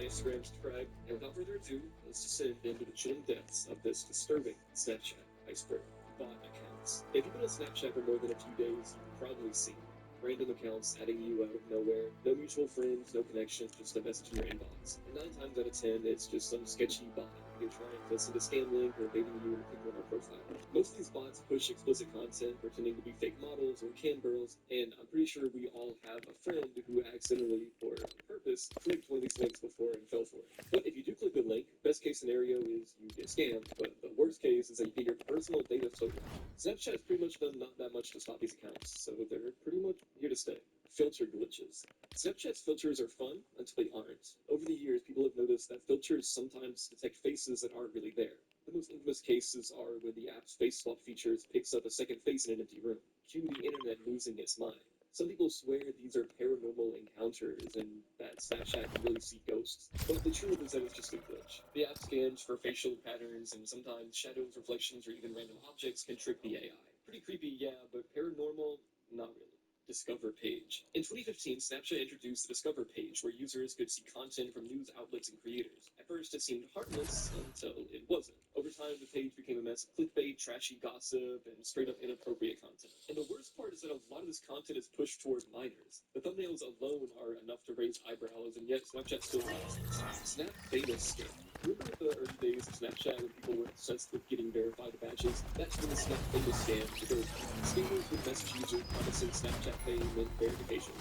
Instagram, subscribe, and without further ado, let's descend into the chilling depths of this disturbing Snapchat iceberg. Bot accounts. If you've been on Snapchat for more than a few days, you've probably seen random accounts adding you out of nowhere. No mutual friends, no connections, just a message in your inbox. And 9 times out of 10, it's just some sketchy bot you're trying to send a scam link or baiting you into clicking on our profile. Most of these bots push explicit content pretending to be fake models or cam girls, and I'm pretty sure we all have a friend who accidentally or on purpose clicked one of these links before and fell for it. But if you do click the link, best case scenario is you get scammed, but the worst case is that you get your personal data stolen. Snapchat has pretty much done not that much to stop these accounts, so they're pretty much here to stay. Filter glitches. Snapchat's filters are fun until they aren't. Over the years, people have noticed that filters sometimes detect faces that aren't really there. The most infamous cases are when the app's face swap features picks up a second face in an empty room. Cue the internet losing its mind. Some people swear these are paranormal encounters and that Snapchat can really see ghosts, but the truth is that it's just a glitch. The app scans for facial patterns, and sometimes shadows, reflections, or even random objects can trick the AI. Pretty creepy, yeah, but paranormal? Not really. Discover page. In 2015, Snapchat introduced the Discover page, where users could see content from news outlets and creators. At first, it seemed harmless until it wasn't. Over time, the page became a mess of clickbait, trashy gossip, and straight up inappropriate content. And the worst part is that a lot of this content is pushed toward minors. The thumbnails alone are enough to raise eyebrows, and yet Snapchat still allows it. Snap beta scam. Remember the early days of Snapchat when people were obsessed with getting verified badges? That's when the Snap beta scam occurred. Scammers would message users promising Snapchat fame and verification.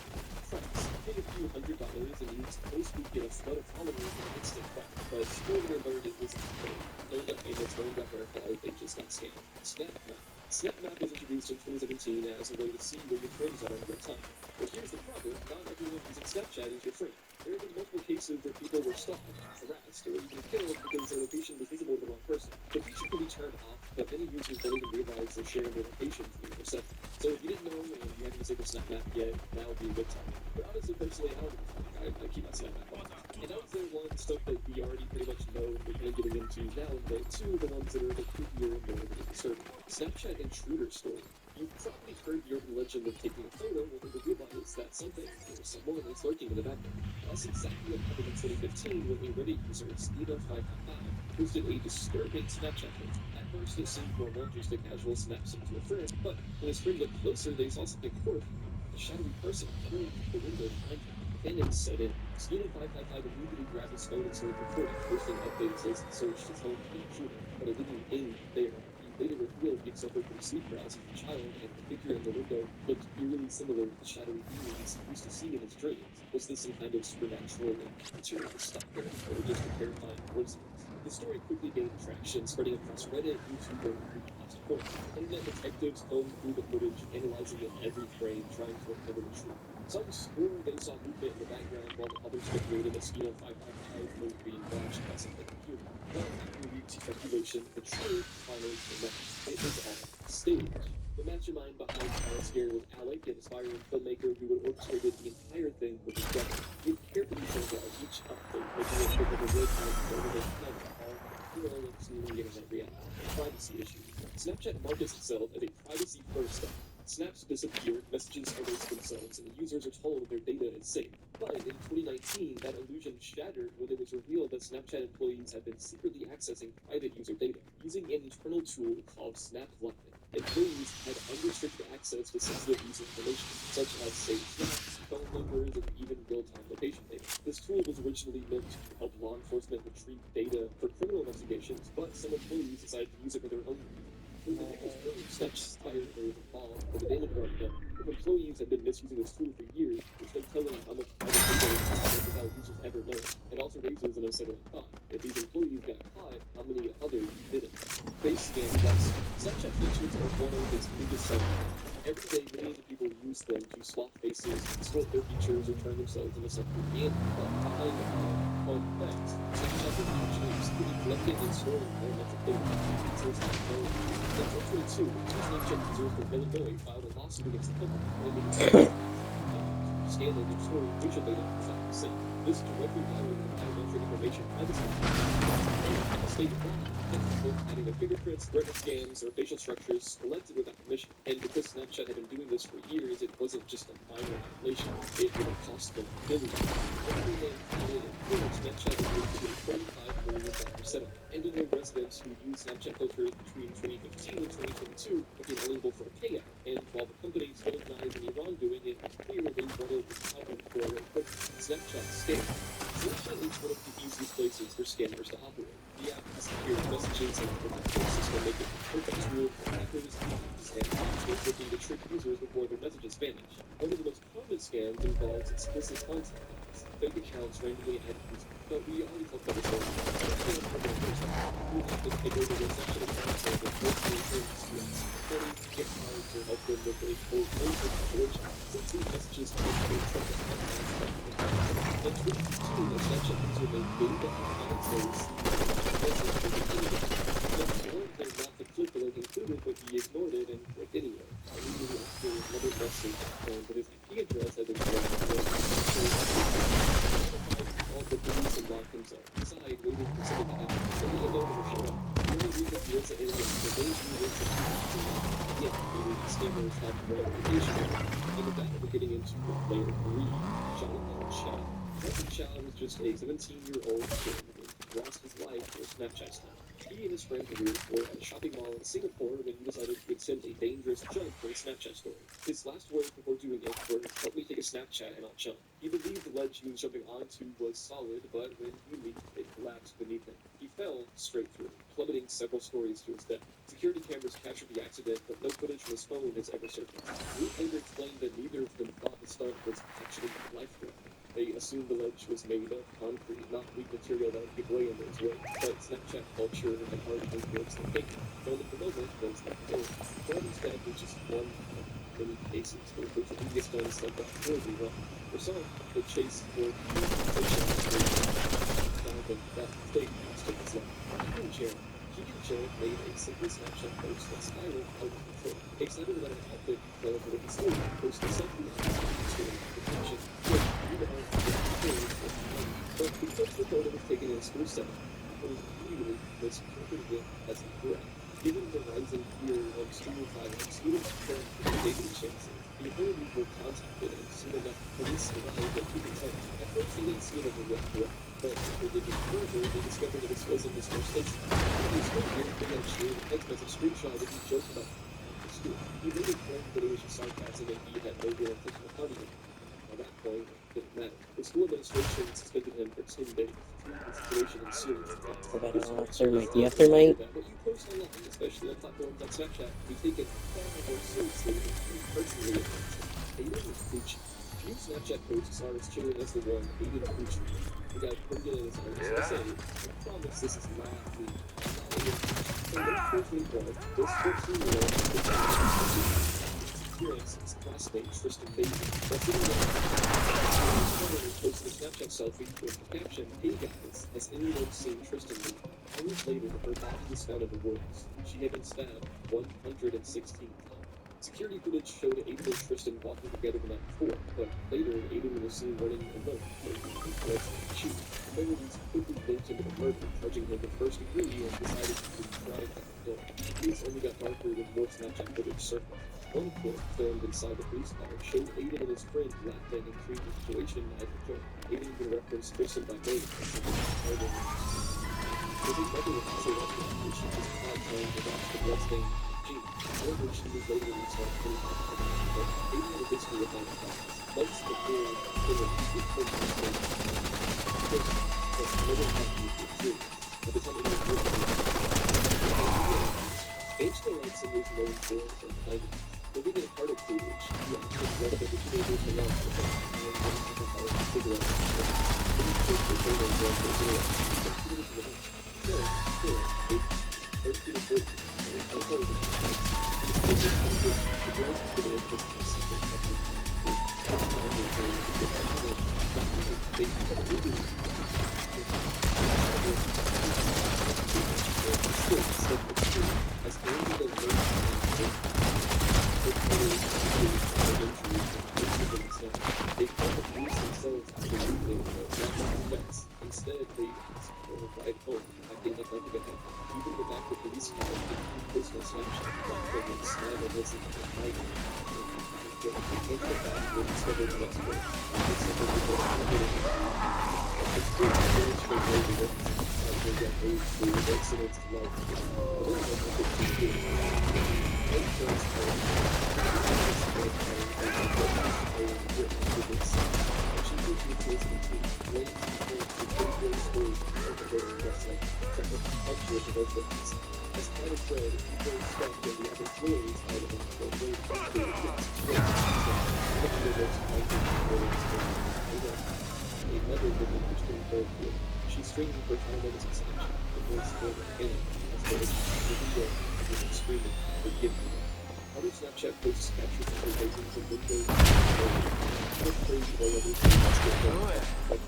Friends, pay a few $100 and you'd supposedly get a flood of followers in an instant back. But spoiler alert, it wasn't fake. No one got famous, no one got verified, they just got scammed. SnapMap. SnapMap was introduced in 2017 as a way to see where your friends are in real time. But here's the problem, not everyone using Snapchat is your friend. There have been multiple cases where people were stalked, harassed, or even killed because their location was visible to the wrong person. The feature can be turned off, but many users don't even realize they're sharing their location 24/7. So if you didn't know and you haven't disabled SnapMap yet, now would be a good time. But honestly, personally, I don't give a fuck. I keep my SnapMap on. And that was the one stuff that we already pretty much know we're kind of getting into now, and the two of the ones that are a bit creepier and more disturbing. Snapchat intruder story. You've probably heard the urban legend of taking a photo only to realize that something or someone is lurking in the background. That's exactly what happened in 2015 when a Reddit user, Steena555, posted a disturbing Snapchat photo. At first, it seemed normal, just a casual snap sent to a friend, but when his friend looked closer, they saw something horrifying. A shadowy person hovering through the window behind him. Panic set in. Steena555 immediately grabbed his phone and started recording, posting updates as he searched his home for the intruder. But it didn't end there. He later revealed he'd suffered from sleep paralysis as a child, and the figure in the window looked eerily similar to the shadowy beings he used to see in his dreams. Was this some kind of supernatural encounter with a stalker, or just a terrifying coincidence? The story quickly gained traction, spreading across Reddit, YouTube, and creepypasta forums. Internet detectives combed through the footage, analyzing it every frame, trying to uncover the truth. Some swore they saw movement in the background, while others speculated that Steena 555 was being watched by something human. But after weeks of speculation, the truth finally came out. It was all staged. The mastermind behind Planet Scare was Alec, an aspiring filmmaker who had orchestrated the entire thing with his brother. He had carefully filmed out each update, making it look like a real-time photo of all real and seeming internet reality. Privacy issues. Snapchat markets itself as a privacy-first app. Snaps disappear, messages erase themselves, and the users are told their data is safe. But in 2019, that illusion shattered when it was revealed that Snapchat employees had been secretly accessing private user data using an internal tool called Snap Live. Employees had unrestricted access to sensitive user information, such as saved snaps, phone numbers, and even real-time location data. This tool was originally meant to help law enforcement retrieve data for criminal investigations, but some employees decided to use it for their own gain. The victims weren't Snapchat they were involved, but the damage was already done. If employees had been misusing this tool for years, there's no telling how much private data was accessed without users ever knowing. It also raises an unsettling thought. If these employees got caught, how many others didn't? Face scan plus. Snapchat features are one of its biggest sellers. Every day, millions of people use them to swap faces, exploit their features, or turn themselves into something random. But behind all facts, Snapchat is actually secretly collecting and storing biometric data. Users have known. In 2022, two Snapchat users from Illinois filed a lawsuit against the company, claiming scanning and storing facial data is not safe. This directly violated the biometric information privacy law. The state of and people adding their fingerprints, retina scans, or facial structures collected without permission. And because Snapchat had been doing this for years, it wasn't just a minor violation. It would have cost them billions. Every day, Snapchat was able to get a $45 million setup. And in their residents who used Snapchat filters between 2015 and 2022 became eligible for a payout. And while the company still denies any wrongdoing, it clearly wanted to account for a Snapchat scam. Snapchat is one of the easiest places for scammers to operate. The app has secured messages and protective system make it a perfect tool for hackers to use and actions looking to trick users before their messages vanish. One of the most common scams involves explicit content. Fake accounts randomly add users. But we already talked about this earlier. You have to take over their section accounts and report the insurance to us. Money, gift cards, or help them with a full situation. Since these messages come from a truck of and Twitter too, the Snapchat user may build up commentaries they're not the clip the link included, but he ignored it and clicked anyway. Immediately after another message but his IP address had been all the police and locked himself inside, waiting for something to happen. But he alone never showed up. The only reason he was an alien was those who were the scammers have no reputation. And with that, we're getting into layer 3, Jonathan Chow. Jonathan Chow was just a 17-year-old kid who lost his life for Snapchat stuff. He and his friend were at a shopping mall in Singapore when he decided he would send a dangerous jump for a Snapchat story. His last words before doing it were, "Help me take a Snapchat and I'll jump." He believed the ledge he was jumping onto was solid, but when he leaped, it collapsed beneath him. He fell straight through, plummeting several stories to his death. Security cameras captured the accident, but no footage from his phone has ever surfaced. Luke later explained that neither of them thought the stunt was actually life-threatening. They assumed the ledge was made of concrete, not weak material that would give way under its weight. But Snapchat culture and hard towards the fake. Only the moment was not the goal. Jordan's death was just one of many cases where social media stunts like that horribly wrong. For some, the chase for found that fake has taken its life. Keegan Jarrett made a simple Snapchat post that spiraled out of control. Excited about an outfit he fell for the concealed, posted a selfie on Instagram with the caption, but because the photo was taken in a school setting, it was immediately misinterpreted as incorrect. Given the rising fear of school violence, students preparing for their dating chances, the authorities were contacted and soon enough police arrived at Keegan's home. At first they didn't see it as a red correct, but after digging further, they discovered that this wasn't his first incident. He was here, they had shared a text message screenshot that he joked about at school. He later claimed that it was just sarcasm and he had no real intention of harming him. At that point, it didn't matter. The school administration suspended him for 10 days. The situation ensued. Thermite. What you post online, especially on platforms like Snapchat, be taken far more seriously than you personally attempted. Aiden Pucci. Few Snapchat posts are as chilling as the one Aiden Pucci. The guy put it in his artist to say, I promise this is not me. In late 2021, this 14-year-old experienced his classmate Tristan Bailey. Posted a Snapchat selfie with the caption, "Hey guys, has anyone seen Tristan Bailey?" Hours later, her body was found in the woods. She had been stabbed 116 times. Security footage showed Aiden and Tristan walking together the night before, but later Aiden was seen running alone, but shoot. Authorities quickly linked him to the murder, charging him with first degree and decided to try to kill. Things only got darker when more Snapchat footage surfaced. One clip filmed inside the police car showed Aiden and his friend laughing and treating the situation as a joke. Aiden even referenced Tristan by name as a murder. His mother was also watching after she was caught trying to watch the bloodstained Jean. However, she was later released on pretty hard. But Aiden had a history of violent crimes. Months before killings with criminals first, but never had to be serious. At the time it was working, Angela Lanson was known for her kindness. Living in a part of Coolidge, he often read about the teenagers hang out with her and getting alcohol and cigarettes. Living close to her and going for cigarettes. But he was living. Still, 13 to 14. Alcohol was a choice. He was taking the girls to the interest in secret company. As Angela they call the police themselves to the defense. Instead, they asked for a ride home, acting like nothing had happened. Even the back of the police car, the personal Snapchat, laughing and smiling as if they were hiding. They came to the back and discovered the next day. It's a little bit it's good to demonstrate where the work they get paid for the accidents to life. A little bit of it to do. Insurance as part of show, the people expect that the other players out of the way to another woman between both of them. She strained her time at his extension, the voice for her hand, as well as the video of him screaming, "Forgive me." Other Snapchat posts captured the dozens of windows and crazy all over the but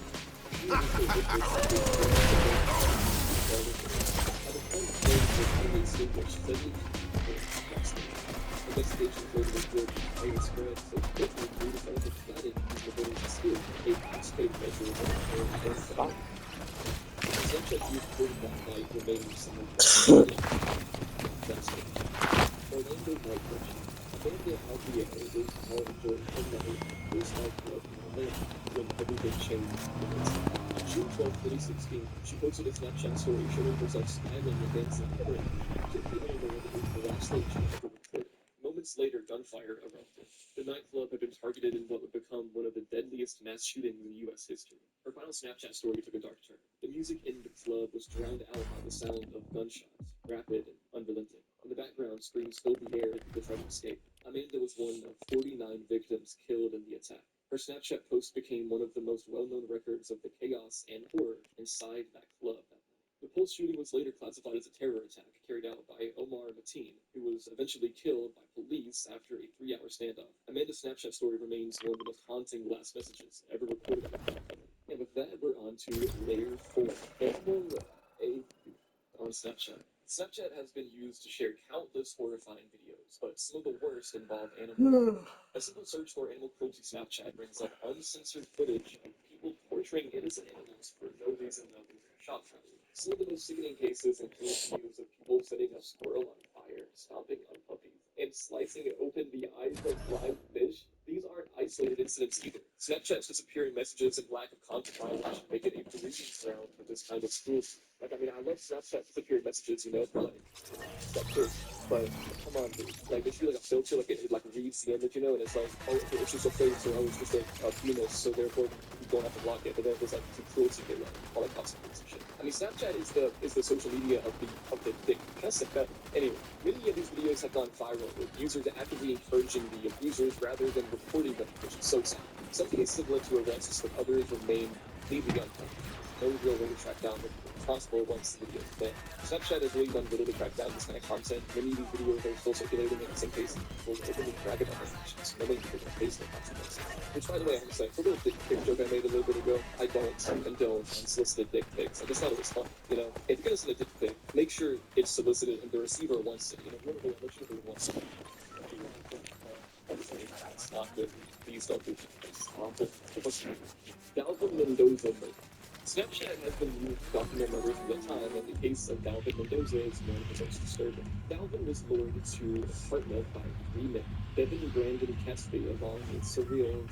investigation further revealed the entire spread, so quickly we decided to cut it using the voters' skill, a state measure of our Snapchat used for that night remains some of the Orlando Night Rush. Amanda Albiero was more enjoying her night first nightclub in Orlando when everything changed. On June 12, 2016, she posted a Snapchat story showing herself smiling and dancing in the crowd. Quickly unaware that it was the last thing she ever recorded. Moments later, gunfire erupted. The nightclub had been targeted in what would become one of the deadliest mass shootings in U.S. history. Her final Snapchat story took a dark turn. The music in the club was drowned out by the sound of gunshots, rapid and unrelenting. In the background, screams filled the air as people tried to escape. Amanda was one of 49 victims killed in the attack. Her Snapchat post became one of the most well-known records of the chaos and horror inside that club that night. The Pulse shooting was later classified as a terror attack carried out by Omar Mateen, who was eventually killed by police after a 3-hour standoff. Amanda's Snapchat story remains one of the most haunting last messages ever recorded on the platform. And with that, we're on to layer 4. Animal on Snapchat. Snapchat has been used to share countless horrifying videos, but some of the worst involve animals. A simple search for animal cruelty Snapchat brings up uncensored footage of people torturing innocent animals for no reason other than shock value. Some of the most sickening cases include videos of people setting a squirrel on fire, stomping on puppies, and slicing open the eyes of live fish. These aren't isolated incidents either. Snapchat's disappearing messages and lack of content violation make it a breeding ground for this kind of cruelty. Like, I mean, I love Snapchat disappearing messages, you know, but like, that's it. But come on, dude. Like, there should be like a filter, like it like reads the image, you know, and it's like, oh, it's just a face, or oh, it's just a penis, so therefore you don't have to block it. But then there's like some cruelty there, like all that consequence and shit. I mean, Snapchat is the social media of the dick. That's like that. Anyway, many of these videos have gone viral with users actively encouraging the abusers rather than reporting them, which is so sad. Some cases have led to arrests, but others remain completely unpunished. No real way to track down the responsible once the video is banned. Snapchat has really done little to track down this kind of content. Many of these videos are still circulating, and in some cases, people openly brag about their actions. Nobody people can face their consequences. Which, by the way, I'm saying, for the dick pic joke I made a little bit ago, I don't condone unsolicited dick pics. I just thought it was fun, you know? If you're gonna send a dick pic, make sure it's solicited and the receiver wants it. You know, whoever wants it. It's not good. Please don't do it. Stop it. Dalvin Mendoza murder. Snapchat has been used to document murders in real time, and the case of Dalvin Mendoza is one of the most disturbing. Dalvin was lured to an apartment by 3 men, Devin, Brandon, Caspi, along with Surreal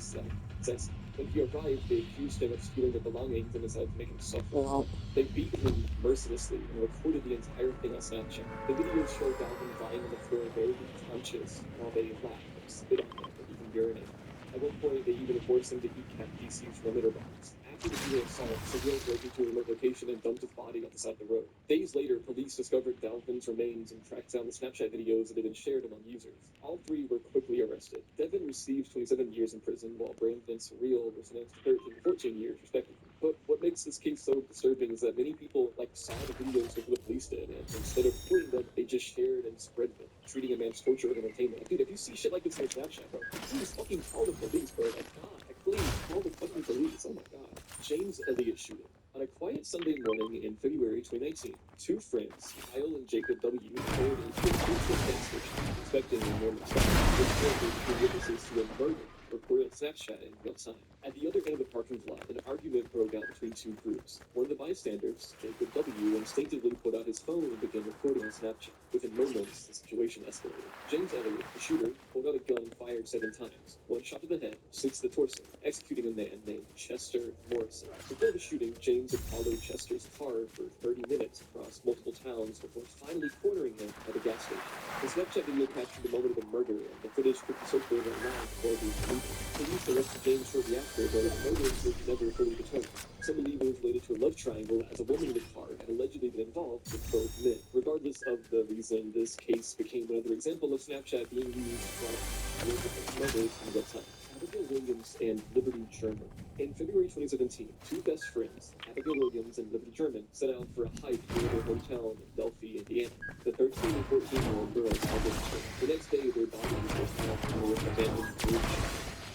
says. When he arrived, they accused him of stealing their belongings and decided to make him suffer. They beat him mercilessly and recorded the entire thing on Snapchat. The videos show Dalvin lying on the floor, barely conscious, while they laugh and spit on him and even urinate. At one point, they even forced him to eat cat feces from a litter box. After the brutal assault, Surreal broke into a remote location and dumped his body on the side of the road. Days later, police discovered Dalvin's remains and tracked down the Snapchat videos that had been shared among users. All 3 were quickly arrested. Devin received 27 years in prison, while Brandon and Surreal were sentenced to 13 and 14 years, respectively. But what makes this case so disturbing is that many people saw the videos before the police did, and instead of reporting them, they just shared and spread them, treating a man's torture as entertainment. Dude, if you see shit like this on your Snapchat, bro, please fucking call the police, bro. Like, God, please call the fucking police. Oh my God. James Elliott shooting. On a quiet Sunday morning in February 2019, 2 friends, Kyle and Jacob W., pulled into a peaceful gas station, expecting a normal stop, which turned into witnesses to a murder recorded on Snapchat in real time. At the other end of the parking lot, an argument broke out between two groups. One of the bystanders, Jacob W., instinctively pulled out his phone and began recording on Snapchat. Within moments, the situation escalated. James Elliott, the shooter, pulled out a gun and fired 7 times. One shot to the head, 6 to the torso, executing a man named Chester Morrison. Before the shooting, James had followed Chester's car for 30 minutes across multiple towns before finally cornering him at a gas station. The Snapchat video captured the moment of the murder, and the footage quickly circulated online before it was deleted. Police arrested James shortly after, but the motives were never fully determined. Some believe it was related to a love triangle, as a woman in the car had allegedly been involved with both men. Regardless of the reason, this case became another example of Snapchat being used to different mothers in real time. Abigail Williams and Liberty German. In February 2017, two best friends, Abigail Williams and Liberty German, set out for a hike near their hometown in Delphi, Indiana. The 13 and 14-year-old girls all went to church. The next day, their bodies were found near an abandoned bridge.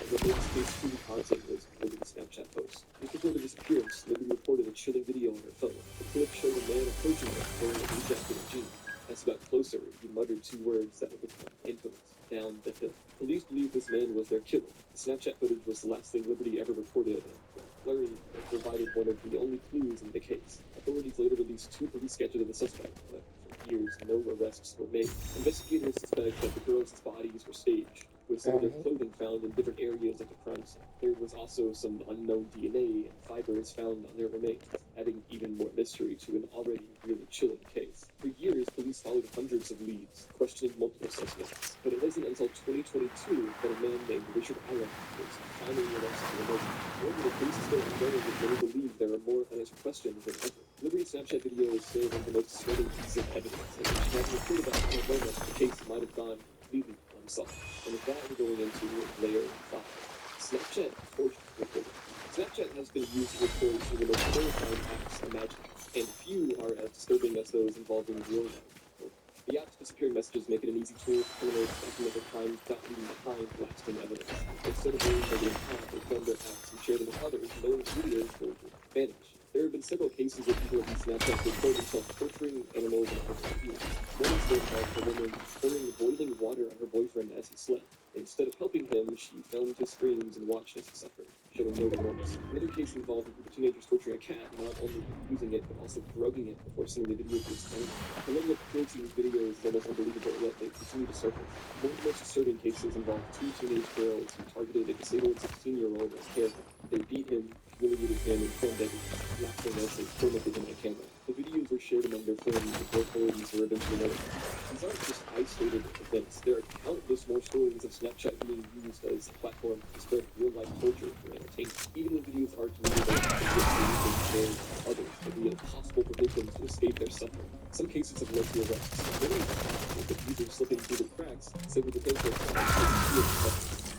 The latest case true content was reported in Snapchat posts. Just before the disappearance, Liberty reported a chilling video on her phone. The clip showed a man approaching her wearing a blue jacket and jeans. As he got closer, he muttered 2 words that would become infamous: down the hill. Police believe this man was their killer. The Snapchat footage was the last thing Liberty ever recorded, and Flurry provided one of the only clues in the case. Authorities later released 2 police sketches of the suspect, but for years no arrests were made. Investigators suspect that the girls' bodies were staged, with some of their clothing found in different areas of the crime scene. There was also some unknown DNA and fibers found on their remains, adding even more mystery to an already really chilling case. For years, police followed hundreds of leads, questioning multiple suspects, but it wasn't until 2022 that a man named Richard Allen was finally arrested for the murder. However, the case is still ongoing, and many believe there are more unanswered questions than ever. Liberty's Snapchat video is still one of the most disturbing pieces of evidence, and she has reported about how moment the case might have gone completely unsolved. And with that, we're going into layer 5. Snapchat torture recording. Snapchat has been used to record some of the most horrifying acts imaginable, and few are as disturbing as those involving real life. The app's disappearing messages make it an easy tool for criminals to document their crimes without leaving behind lasting evidence. Instead of waiting for their time to film their acts and share them with others, knowing videos will vanish. There have been several cases where people have used Snapchat to record themselves torturing animals in personal views. One incident involved a woman pouring boiling water on her boyfriend as he slept. Instead of helping him, she filmed his screams and watched as he suffered, showing no remorse. Another case involved a group of teenagers torturing a cat, not only using it, but also drugging it before sending the video to its owner. The level of cruelty in these videos is almost unbelievable, yet they continue to surface. One of the most disturbing cases involved 2 teenage girls who targeted a disabled 16-year-old as care. They beat him, humiliated him, and filmed everything, laughing as they tormented him on camera. The videos were shared among their friends before authorities were eventually notified. These aren't just isolated events. There are countless more stories of Snapchat being used as a platform to spread real-life torture for entertainment. Even when videos are deleted or shared with others, it can be impossible for victims to escape their suffering. Some cases have led to arrests. Many of the users slipping through the cracks, say with the potential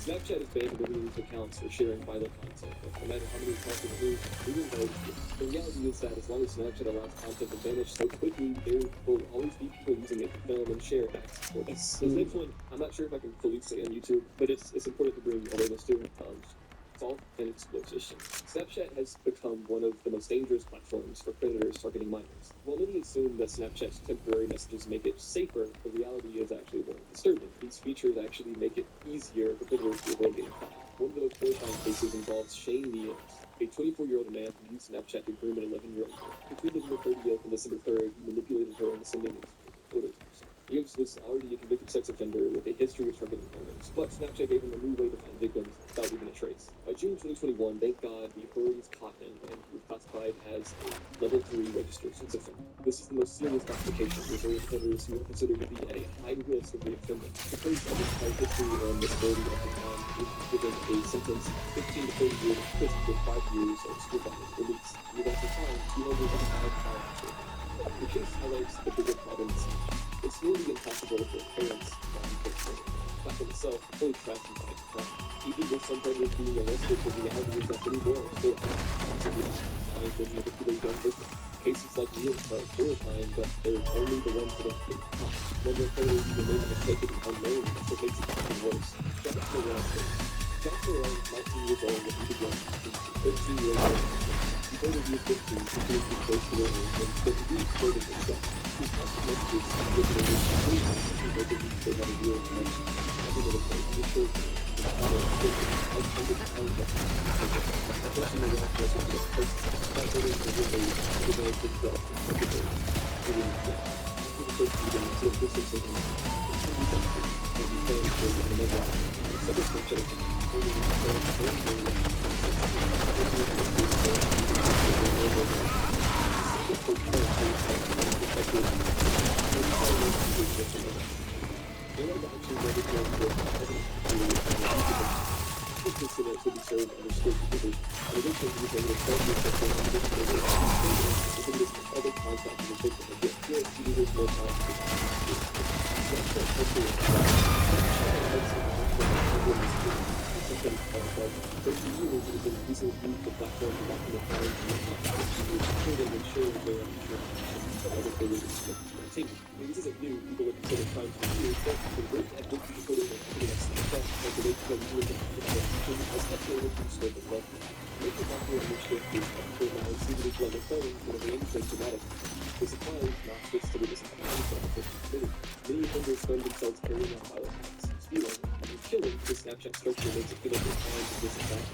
Snapchat has banned individuals' accounts for sharing violent content, but no matter how many accounts are removed, we will know this. The reality is that as long as Snapchat allows content to vanish so quickly, there will always be people using it to film and share acts for this. The next one, I'm not sure if I can fully say on YouTube, but it's important to bring awareness to. Assault and exploitation. Snapchat has become one of the most dangerous platforms for predators targeting minors. While many assume that Snapchat's temporary messages make it safer, the reality is actually more disturbing. These features actually make it easier for predators to avoid getting caught. One of the most horrifying cases involves Shane Meals, a 24-year-old man who used Snapchat to groom an 11-year-old girl. Between November 30th and December 3rd, he manipulated her into sending photos. Meals was already a convicted sex offender with a history of targeting minors, but Snapchat gave him a new way to find victims without leaving a trace. By June 2021, thank God, the authorities caught him and he was classified as a level 3 registered sex offender. This is the most serious classification reserved for offenders who are considered to be at a high risk of reoffending. Because of his prior history and disability at the time, he was given a sentence of 15 to 30 years in prison with 5 years of supervised release. With at the time, 205 pounds. The case highlights the bigger problems. It's nearly impossible for parents to platform itself fully tracked and fight crime. Even with some predators being arrested, the reality is that many more are still out and manipulate young victims. Cases like Neil's are horrifying, but they're only the ones that have been caught. When the predators remain undetected and unknown, that's what makes it even worse. Joshua Ryan. Joshua Ryan is 19 years old and he began 13-year-old. He told me 15 to be close to the room, but he didn't explode himself. His constant messages looking at his screen, he made the they had a real connection. Every little place, the short Snapchat structure makes it feel like there's time to disattach,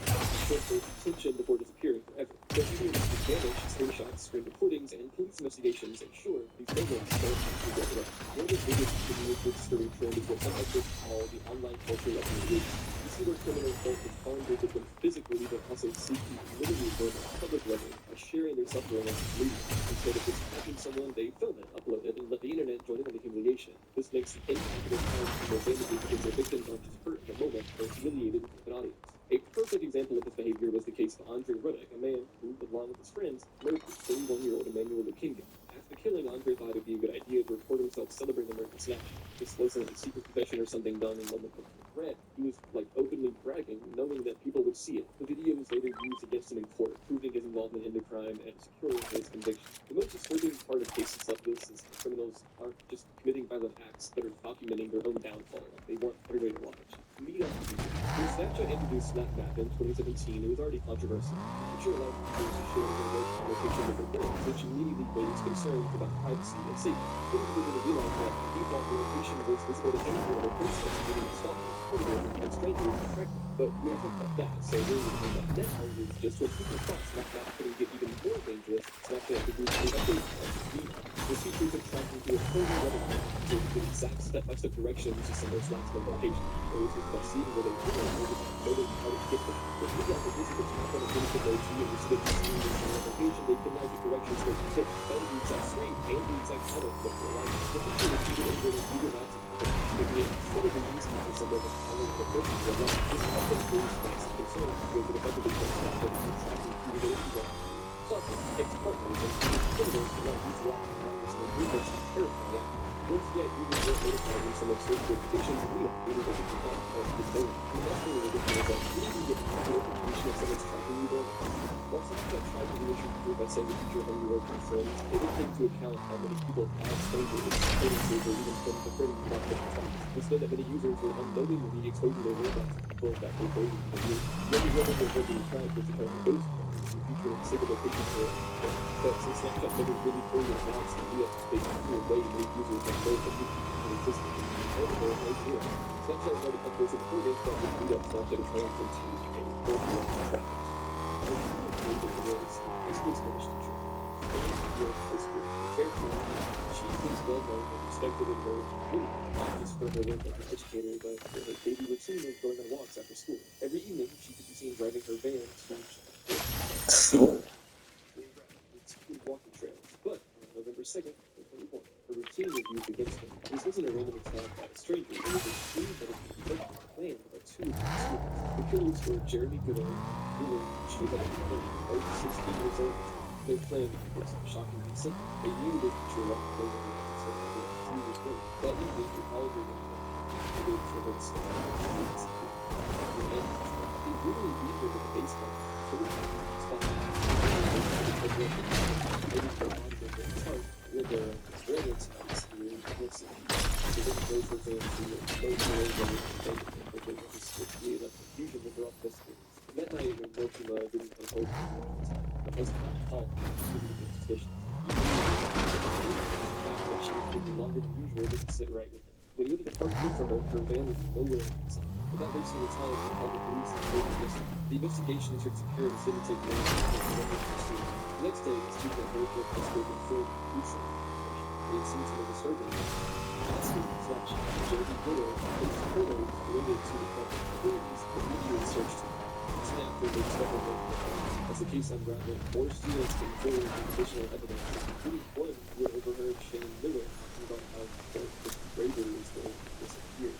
short for attention before disappearing forever. But even if you vanish, screenshots, screen recordings, and police investigations ensure these programs don't actually get around. One of the biggest contributing to the disturbing trend is what some experts call the online culture of engagement. You see where criminals don't just harm their victims physically, but also seek to humiliate them at a public level by sharing their suffering on social media. Instead of just attacking someone, they film it, upload it, and let the internet join in on the humiliation. This makes the impact of their crime more damaging because their victims aren't just hurt in the moment, they're humiliated with an audience. A perfect example of this behavior was the case of Andre Ruddick, a man who, along with his friends, murdered 31-year-old Emmanuel Lukinga. After the killing, Andre thought it'd be a good idea to record himself celebrating the murder on Snapchat. This wasn't a secret confession or something done in moment of regret. He was openly bragging, knowing that people would see it. The video was later used against him in court, proving his involvement in the crime and securing his conviction. The most disturbing part of cases like this is that criminals aren't just committing violent acts, but are documenting their own downfall. They want everybody to watch. Meetup. When Snapchat introduced SnapMap in 2017, it was already controversial. The feature allowed users to share their location with their friends, which immediately raised concerns about privacy and safety. Many people didn't realize that default location was visible to anyone on their person, including stalkers, predators, and strangers attracted. But we don't talk about that, so we're going to talk about now is just when people thought SnapMap couldn't get even more dangerous, Snapchat introduced an update called Meetup. This feature could track you to a totally other place, so you get exact step-by-step directions to some of those last location. Or if you're seeing where they live, or just knowing how to get them. If you have a visitor tap on a basic emoji and you see that you're seeing this on location, they can now get directions where you hit, find the exact street and the exact tunnel that you're like. If you feel that you get over Google Maps, making it incredibly easy for someone to follow the person to allow this often brings massive concern because it effectively comes back to tracking who they are. Plus, ex-partners and criminals cannot use rock and movements to terrify that. Once yet, users were notified when some absurd predictions and meetup really doesn't come out of the known. The best thing is that you can get a notification if someone's tracking you there. While Snapchat tried to reassure by saying the feature of your open friends, it didn't take into account how many people have strangers, acquaintances, or even friends befriending you not different times. Instead, that many users were unknowingly exposing their whereabouts to people that they believe in you. Many women were regularly tried to become ghost friends and feature a single location for it. But since Snapchat never really fully announced the meetup, they threw away many users that know that these features can exist and there is no zero. Snapchat is already upwards of 4 days from the meetup. Snapchat is trying to achieve a cultural traffic. High school Spanish teacher. High school. Therefore, she is well known and respected in her community, not just for her work as an educator, but for her daily routine of going on walks after school. Every evening, she could be seen driving her van to walking trails. But on November 2nd, 2021, her routine was used against her. This wasn't a random attack by a stranger. It was a premeditated plan by 2 students. The killers were Jeremy Goodall, who were chief of the 16 years old. Their plan was shocking decent. They knew the teacher walked over the officer and the 2 years old. That evening, the college was they really beat her with a baseball. With their experience that night, Hiroshima didn't hold the husband Paul suspicious. She was taking longer than usual to sit right with him. When he went to the park for her van was nowhere inside. The That wasting the time to call the police and report the missing. The investigation into its appearance didn't take long to get the record pursued. The next day, the student at Northrop was spoken for crucial information. It seemed to be disturbing. Asking such Jeremy Goodall placed photos related to the public. Authorities immediately searched him. Soon after, they discovered that as the case unraveled, more students came forward with additional evidence, including one who had overheard Shane Miller talking about how the Raver was going to disappear.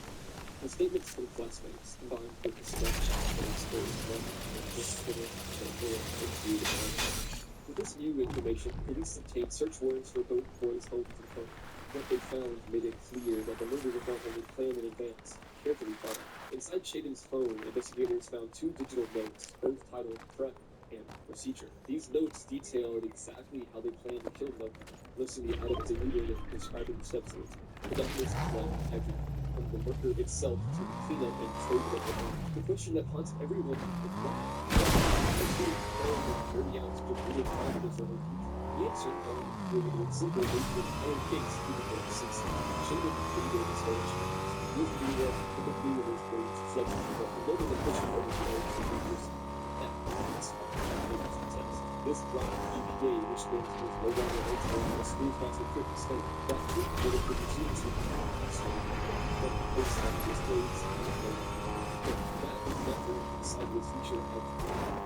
The statements from classmates, combined with the snapshot that exposed one and just Twitter and Miller into the context. With this new information, police obtained search warrants for both boys' homes and home. What they found made it clear that the murder was not only planned in advance, carefully thought out. Inside Shaden's phone, investigators found 2 digital notes, both titled Threat and Procedure. These notes detailed exactly how they planned to kill Logan, listing the items they needed and describing the steps they would take. The documents explained everything, from the murder itself to the cleanup and trading of the home. The question that haunts everyone is why? Why 30 ounces of really confidence for her future? The answer was simple based on her own case, even though since Shaden created this whole challenge. This video, the video was going to flexible, but the logo that pushed over the edge to be used. This brought GPA, which means it was no longer eligible for a school-sponsored trip to Spain. That trip would have been students with but the post on his grades and the that was never inside his future of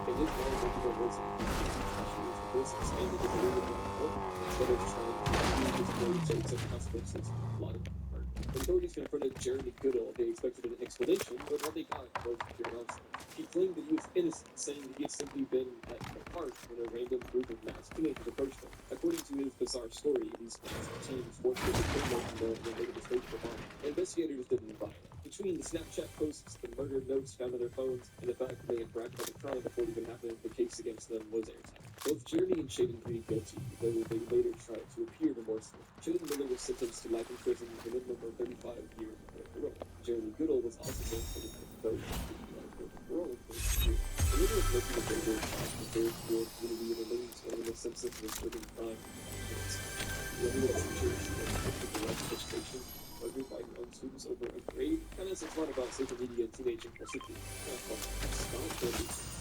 and his mind regular was in the future of this expanded the validity of the book instead of trying to use his grades and accept consequences. A lot of hard. When authorities confronted Jeremy Goodall, they expected an explanation, but all they got was pure nonsense. He claimed that he was innocent, saying that he had simply been at the park when a random group of masked teenagers approached him. According to his bizarre story, these teens forced him to kill Logan and later disposed of the body. Investigators didn't buy it. Between the Snapchat posts, the murder notes found on their phones, and the fact that they had bragged about the crime before it even happened, the case against them was airtight. Both Jeremy and Shaden pleaded guilty, though they later tried to appear remorseful. Shaden Miller was sentenced to life in prison with a minimum of 35 years before parole. Jeremy Goodall was also sentenced to life without parole for 1 year. The Miller was making a favor of the third world community and remains one of the most sensitive and living crime. The only teachers with the right education murdered by her own students over a grade. Kind of says a lot about social media and teenage impulsivity.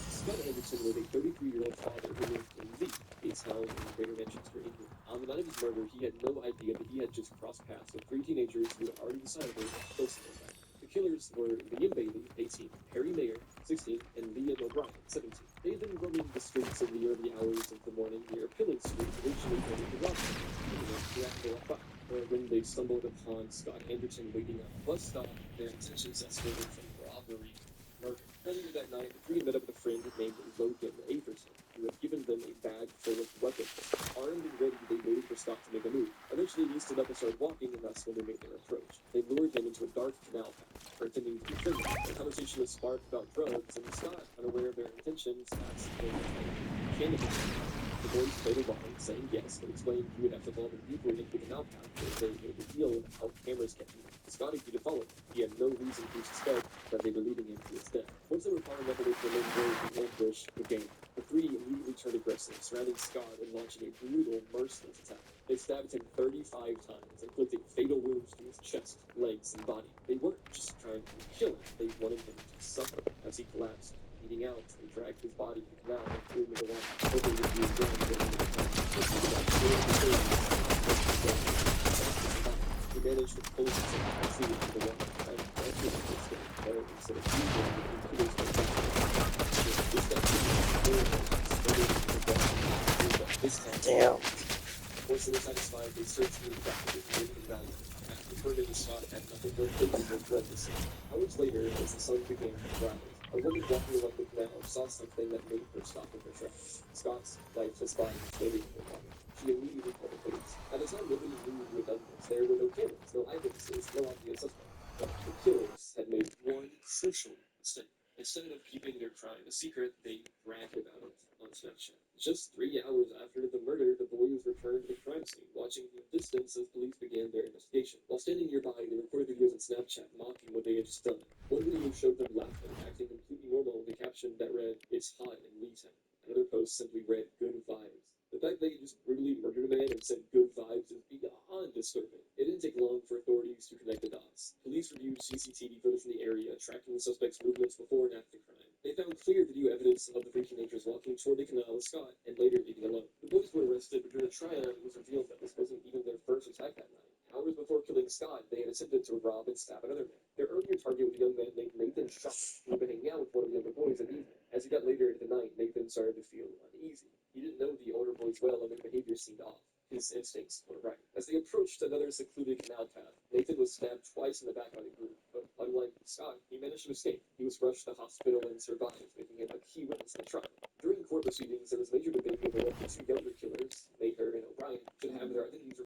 Scott Anderson was a 33-year-old father who lived in Lee, a town in Greater Manchester, England. On the night of his murder, he had no idea that he had just crossed paths with 3 teenagers who had already decided they were close to him. The killers were Liam Bailey, 18, Harry Mayer, 16, and Liam O'Brien, 17. They had been roaming the streets in the early hours of the morning near Pilling Street, originally headed to Rochester, when they stumbled upon Scott Anderson waiting at a bus stop. Their intentions escalated from robbery to murder. Earlier that night, the 3 met up with a friend named Logan Averson, who had given them a bag full of weapons. Armed and ready, they waited for Scott to make a move. Eventually, he stood up and started walking, and that's when they made their approach. They lured him into a dark canal path, pretending to be criminals. The conversation was sparked about drugs, and Scott, unaware of their intentions, asked them cannabis. The boys played along, saying yes, but explained he would have to follow them deeper into the canal path if they made a deal with how cameras catching him. Scott agreed to follow them. He had no reason to suspect that they were leading him to his death. Once they were far enough away from the main road, the ambush began. The 3 immediately turned aggressive, surrounding Scott and launching a brutal, merciless attack. They stabbed him 35 times, inflicting fatal wounds to his chest, legs, and body. They weren't just trying to kill him, they wanted him to suffer. As he collapsed, bleeding out, they dragged his body to the canal and threw him in the water, hoping that he would drown during the attack. He managed to pull himself completely into the water, and eventually instead of using the computers for Damn. Once they were satisfied, they searched for the practices and made value. After further, Scott had nothing but thinking of blood to see. Hours later, as the sun began to rise, a woman walking along the canal saw something that made her stop in her tracks. Scott's lifeless body floating in the water. She immediately called the police. At the time, nobody knew who had done this. There were no cameras, no eyewitnesses, no obvious suspect. But the killers had made one crucial mistake. Instead of keeping their crime a secret, they bragged about it on Snapchat. Just 3 hours after the murder, the boys returned to the crime scene, watching from a distance as police began their investigation. While standing nearby, they recorded videos on Snapchat mocking what they had just done. One video showed them laughing, acting completely normal, with a caption that read, "It's hot in Leetown." Another post simply read, "Good vibes." The fact that you just brutally murdered a man and said good vibes is beyond disturbing. It didn't take long for authorities to connect the dots. alias. Police reviewed CCTV footage from the area, tracking the suspect's movements before and after the crime. They found clear video evidence of the three teenagers walking toward the canal with Scott and later leaving alone. The boys were arrested, but during the trial, it was revealed that this wasn't even their first attack that night. Hours before killing Scott, they had attempted to rob and stab another man. Their earlier target was a young man named Nathan Shaw, who had been hanging out with one of the younger boys that evening. As it got later into the night, Nathan started to feel uneasy. He didn't know the older boys well, and their behavior seemed off. His instincts were right. As they approached another secluded canal path, Nathan was stabbed twice in the back by the group, but unlike Scott, he managed to escape. He was rushed to the hospital and survived, making him a key witness in the trial. During court proceedings, there was major debate over what the two younger killers, Maher and O'Brien, should have their identities